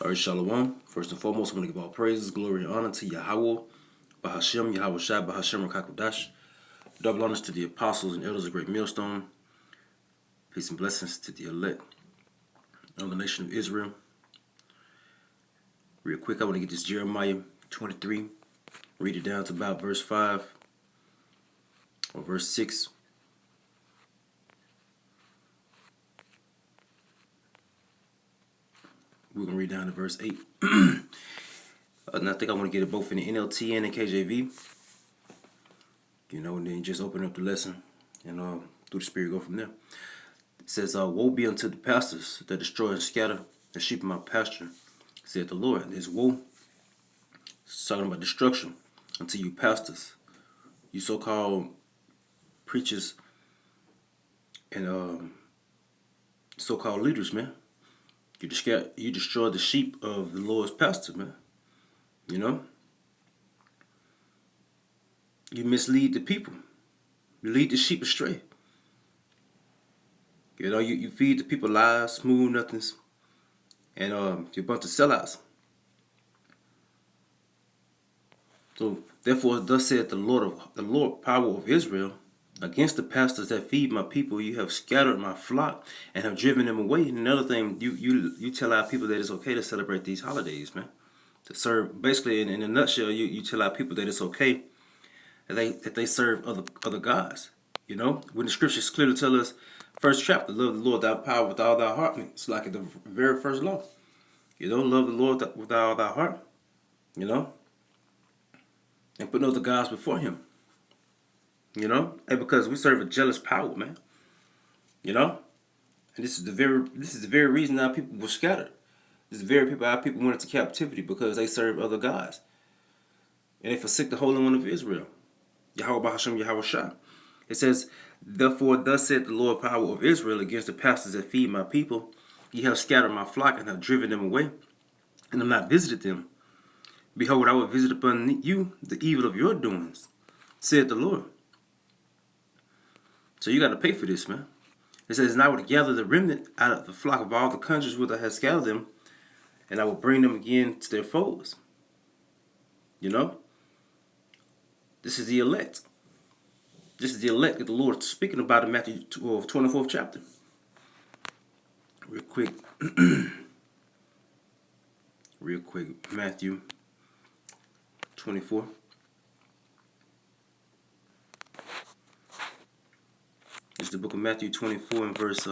All right, Shalom. First and foremost, I want to give all praises, glory, and honor to Yahweh, Bahashem, Yahweh Shai, Bahashem, Rakakodash. Double honors to the apostles and elders of Great Millstone. Peace and blessings to the elect of the nation of Israel. Real quick, I want to get this Jeremiah 23. Read it down to about verse 5 or verse 6. We're going to read down to verse 8. And I think I want to get it both in the NLT and the KJV. And then just open up the lesson and through the Spirit go from there. It says, woe be unto the pastors that destroy and scatter the sheep of my pasture, said the Lord. There's woe. It's talking about destruction unto you pastors, you so-called preachers and so-called leaders, man. You destroy the sheep of the Lord's pasture, man. You mislead the people. You lead the sheep astray. You feed the people lies, smooth nothings, and you're a bunch of sellouts. So therefore, thus said the Lord power of Israel, against the pastors that feed my people, you have scattered my flock and have driven them away. And another thing, you tell our people that it's okay to celebrate these holidays, man. To serve, basically, in a nutshell, you tell our people that it's okay that they serve other gods. When the scriptures clearly tell us, first chapter, love the Lord thy power with all thy heart. It's like the very first law. Love the Lord with all thy heart. And put no other gods before him. And because we serve a jealous power, man. And this is the very reason our people were scattered. This is the very people our people went into captivity, because they serve other gods. And they forsake the Holy One of Israel. Yahweh Bahashem, Yahweh Shai. It says, therefore, thus said the Lord power of Israel against the pastors that feed my people, ye have scattered my flock and have driven them away, and have not visited them. Behold, I will visit upon you the evil of your doings, said the Lord. So you got to pay for this, man. It says, and I will gather the remnant out of the flock of all the countries whither I have scattered them, and I will bring them again to their folds. This is the elect. This is the elect that the Lord is speaking about in Matthew 24th chapter. Real quick, Matthew 24. It's the book of Matthew 24 and verse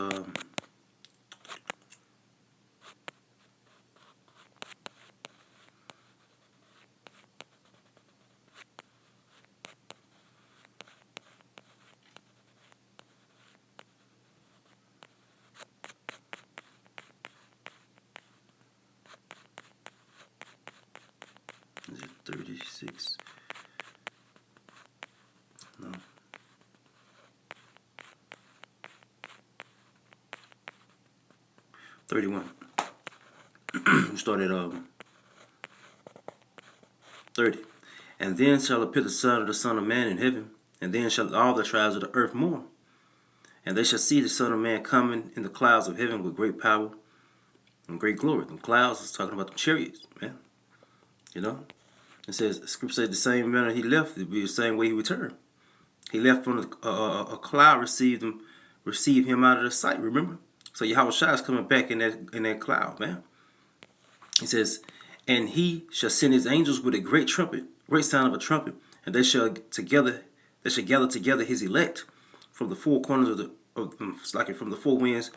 36. No. 31. We started 30. And then shall appear the Son of the Son of Man in heaven, and then shall all the tribes of the earth mourn. And they shall see the Son of Man coming in the clouds of heaven with great power and great glory. The clouds is talking about the chariots, man. It says, the scripture says, the same manner he left, it will be the same way he returned. He left from a cloud, receive him out of the sight. Remember, so Yahweh Shai is coming back in that cloud, man. He says, and he shall send his angels with a great trumpet, great sound of a trumpet, and they shall gather together his elect from the four corners from the four winds,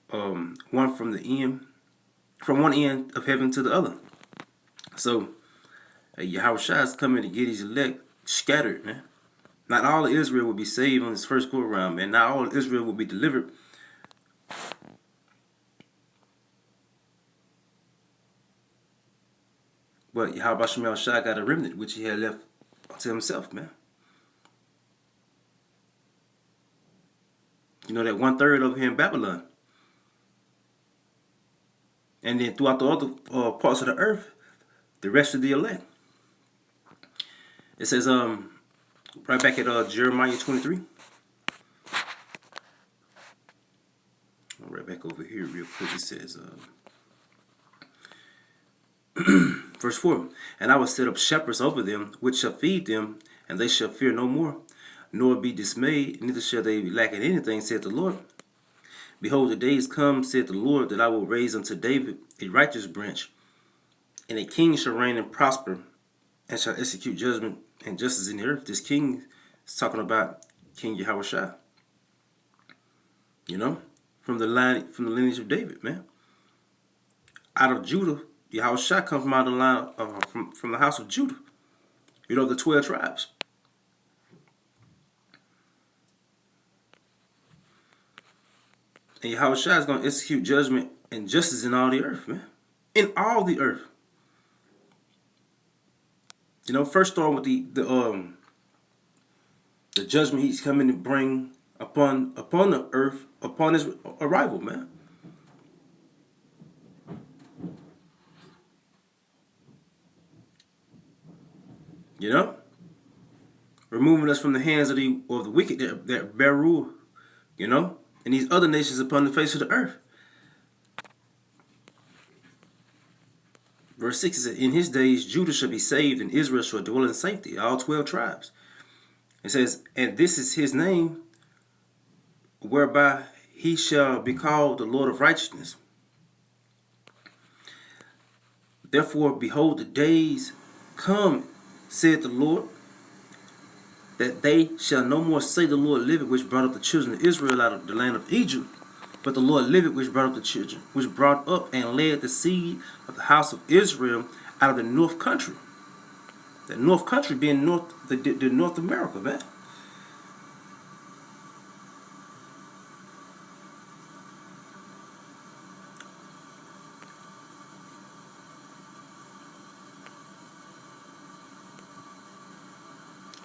one from one end of heaven to the other. So Yahweh Shai is coming to get his elect scattered, man. Not all of Israel will be saved on this first go around, man. Not all of Israel will be delivered. But Yahweh Shai got a remnant which he had left to himself, man. That 1/3 over here in Babylon. And then throughout the other parts of the earth, the rest of the elect. It says, right back at Jeremiah 23. Right back over here real quick. It says, Verse 4. And I will set up shepherds over them, which shall feed them, and they shall fear no more, nor be dismayed, neither shall they lack in anything, saith the Lord. Behold, the days come, saith the Lord, that I will raise unto David a righteous branch, and a king shall reign and prosper, and shall execute judgment and justice in the earth. This king is talking about King Yahushua. You know, from the lineage of David, man. Out of Judah, Yahushua comes from out of the line from the house of Judah. You know, the 12 tribes. And Yahushua is going to execute judgment and justice in all the earth, man. In all the earth. You know, first starting with the judgment he's coming to bring upon the earth upon his arrival, man. You know, removing us from the hands of the wicked that bear rule. You know, and these other nations upon the face of the earth. Verse 6 says, in his days Judah shall be saved, and Israel shall dwell in safety, all 12 tribes. It says, and this is his name, whereby he shall be called the Lord of righteousness. Therefore, behold, the days come, saith the Lord, that they shall no more say the Lord liveth, which brought up the children of Israel out of the land of Egypt, but the Lord liveth, which brought up the children, which brought up and led the seed of the house of Israel out of the north country. The north country being the North America, man.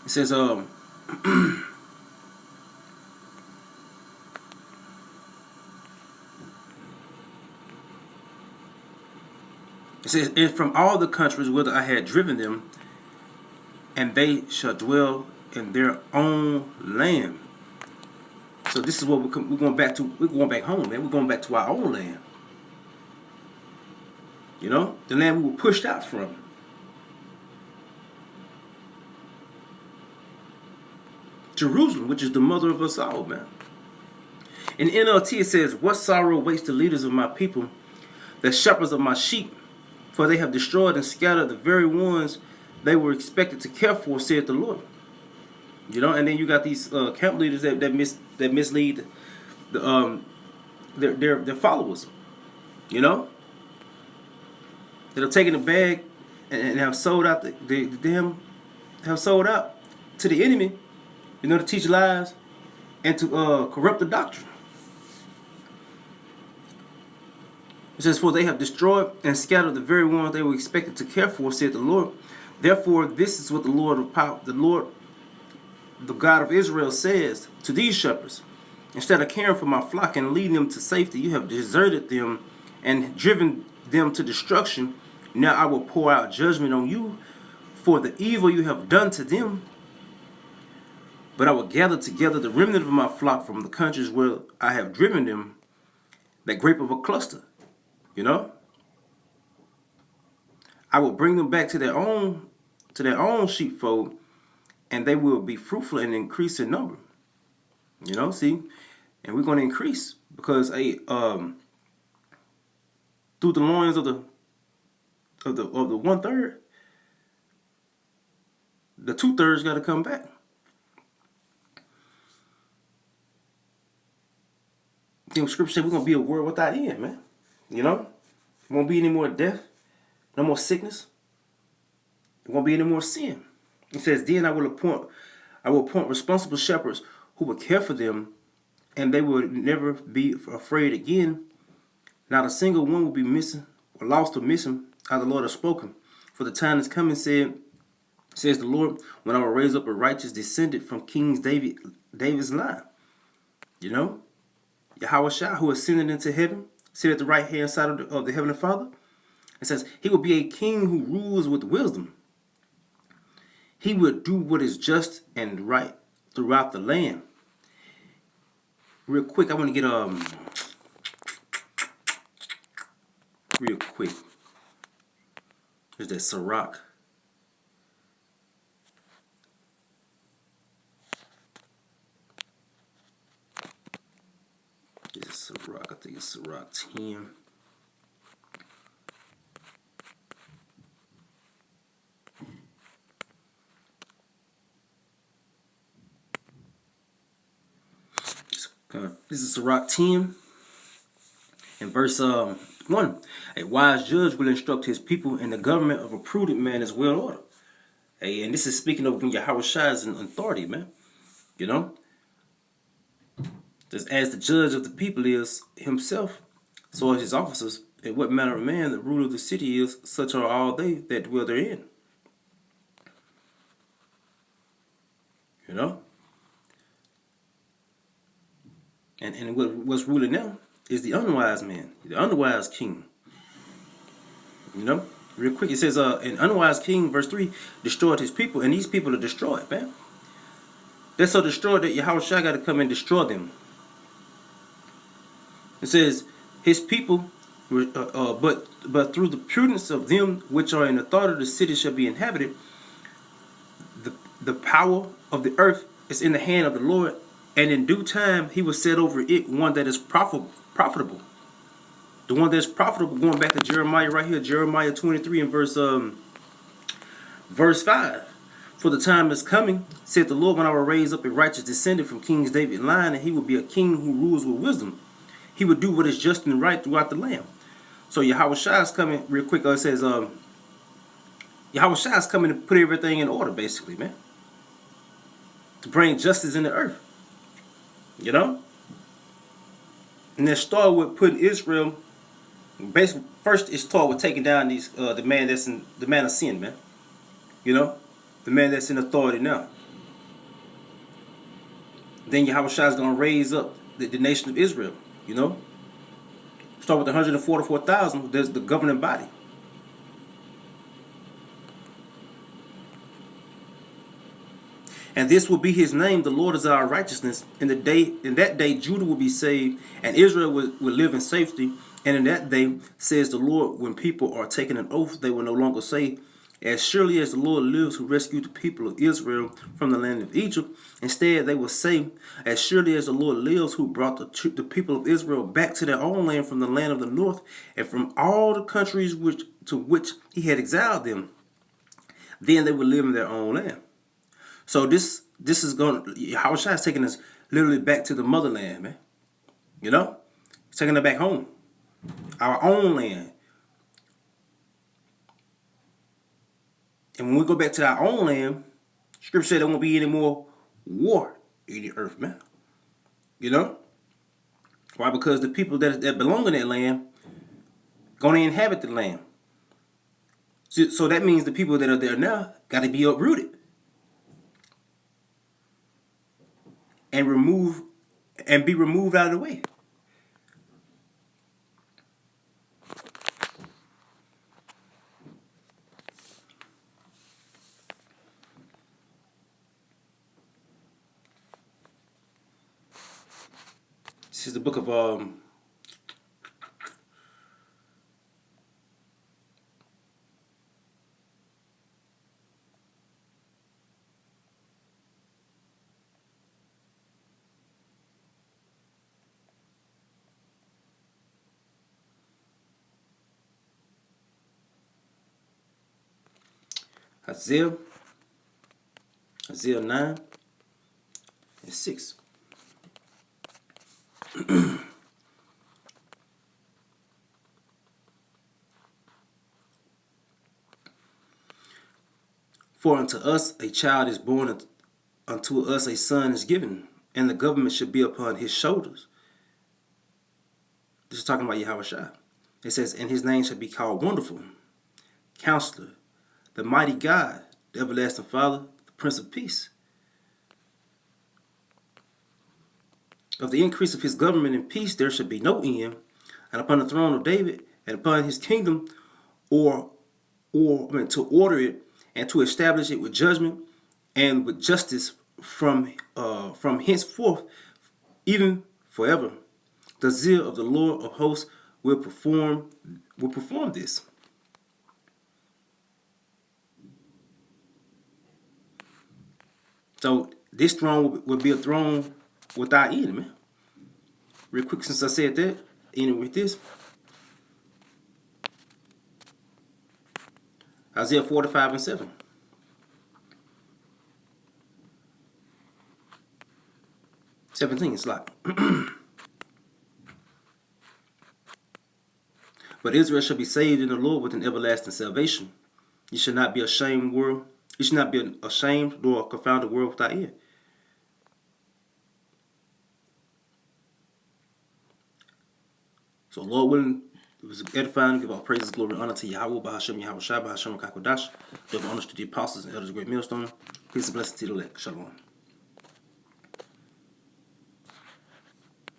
It says, it says, and from all the countries whither I had driven them, and they shall dwell in their own land. So this is what we're going back to. We're going back home, man. We're going back to our own land. You know, the land we were pushed out from. Jerusalem, which is the mother of us all, man. In NLT it says, what sorrow awaits the leaders of my people, the shepherds of my sheep, for they have destroyed and scattered the very ones they were expected to care for, saith the Lord. You know, and then you got these camp leaders that mislead their followers. You know, that have taken the bag and have sold out have sold out to the enemy. You know, to teach lies and to corrupt the doctrine. It says, for they have destroyed and scattered the very ones they were expected to care for, said the Lord. Therefore, this is what the Lord, the God of Israel, says to these shepherds. Instead of caring for my flock and leading them to safety, you have deserted them and driven them to destruction. Now I will pour out judgment on you for the evil you have done to them. But I will gather together the remnant of my flock from the countries where I have driven them, that grape of a cluster. You know, I will bring them back to their own sheepfold, and they will be fruitful and increase in number. You know, see, and we're going to increase because through the loins of the 1/3, the 2/3 got to come back. The scripture said we're going to be a world without end, man. You know? There won't be any more death, no more sickness. There won't be any more sin. It says, then I will appoint responsible shepherds who will care for them, and they will never be afraid again. Not a single one will be missing or lost or missing, as the Lord has spoken. For the time is coming, says the Lord, when I will raise up a righteous descendant from King David's line. You know? Yahushua, who ascended into heaven, sit at the right hand side of the Heavenly Father. It says, he will be a king who rules with wisdom. He will do what is just and right throughout the land. Real quick, I want to get real quick. There's that Sirach. This is Sirach. I think it's Sirach 10. This is Sirach 10 and verse 1. A wise judge will instruct his people, and the government of a prudent man is well ordered. Hey, and this is speaking of when Yahweh Shai is in authority, man. You know? Just as the judge of the people is himself, so are his officers. And what manner of man the ruler of the city is, such are all they that dwell therein. You know? And what's ruling now is the unwise man, the unwise king. You know? Real quick, it says, an unwise king, verse 3, destroyed his people, and these people are destroyed, man. They're so destroyed that Yahweh Shai got to come and destroy them. It says, his people, but through the prudence of them which are in authority, the city shall be inhabited. The power of the earth is in the hand of the Lord, and in due time he will set over it one that is profitable. The one that's profitable, going back to Jeremiah right here, Jeremiah 23 and verse 5. For the time is coming, said the Lord, when I will raise up a righteous descendant from King David's line, and he will be a king who rules with wisdom. He would do what is just and right throughout the land. So Yahweh Shai is coming, real quick, it says, Yahweh Shai is coming to put everything in order, basically, man. To bring justice in the earth. You know? And that started with putting Israel, basically, first it started with taking down these the man of sin, man. You know? The man that's in authority now. Then Yahweh Shai is going to raise up the nation of Israel. You know, start with 144,000. There's the governing body. And this will be his name. The Lord is our righteousness. In that day, Judah will be saved, and Israel will live in safety. And in that day, says the Lord, when people are taking an oath, they will no longer say, as surely as the Lord lives, who rescued the people of Israel from the land of Egypt. Instead, they will say, as surely as the Lord lives, who brought the people of Israel back to their own land from the land of the north, and from all the countries to which he had exiled them. Then they will live in their own land. So this is going, Yahweh Shai is taking us literally back to the motherland, man. You know? He's taking us back home. Our own land. And when we go back to our own land, Scripture said there won't be any more war in the earth, man. You know? Why? Because the people that belong in that land going to inhabit the land. So that means the people that are there now got to be uprooted. And be removed out of the way. This is the book of Isaiah 9 and 6. For unto us a child is born, unto us a son is given, and the government should be upon his shoulders. This is talking about Yahweh Shai. It says, and his name shall be called Wonderful, Counselor, the Mighty God, the Everlasting Father, the Prince of Peace. Of the increase of his government and peace there shall be no end, and upon the throne of David and upon his kingdom, to order it and to establish it with judgment and with justice from henceforth, even forever. The zeal of the Lord of hosts will perform this. So this throne will be a throne without end, man. Real quick, since I said that, ending with this. Isaiah 45 and 7. 17, it's like, but Israel shall be saved in the Lord with an everlasting salvation. You should not be ashamed, world. You should not be ashamed nor a confounded world without end. So, Lord willing, it was edifying. Give all praises, glory, and honor to Yahweh, Bahashem, Yahweh Shai, Bahashem, Kakodash. Give honor to the apostles and elders of the great millstone. Peace and blessings to the elect. Shalom.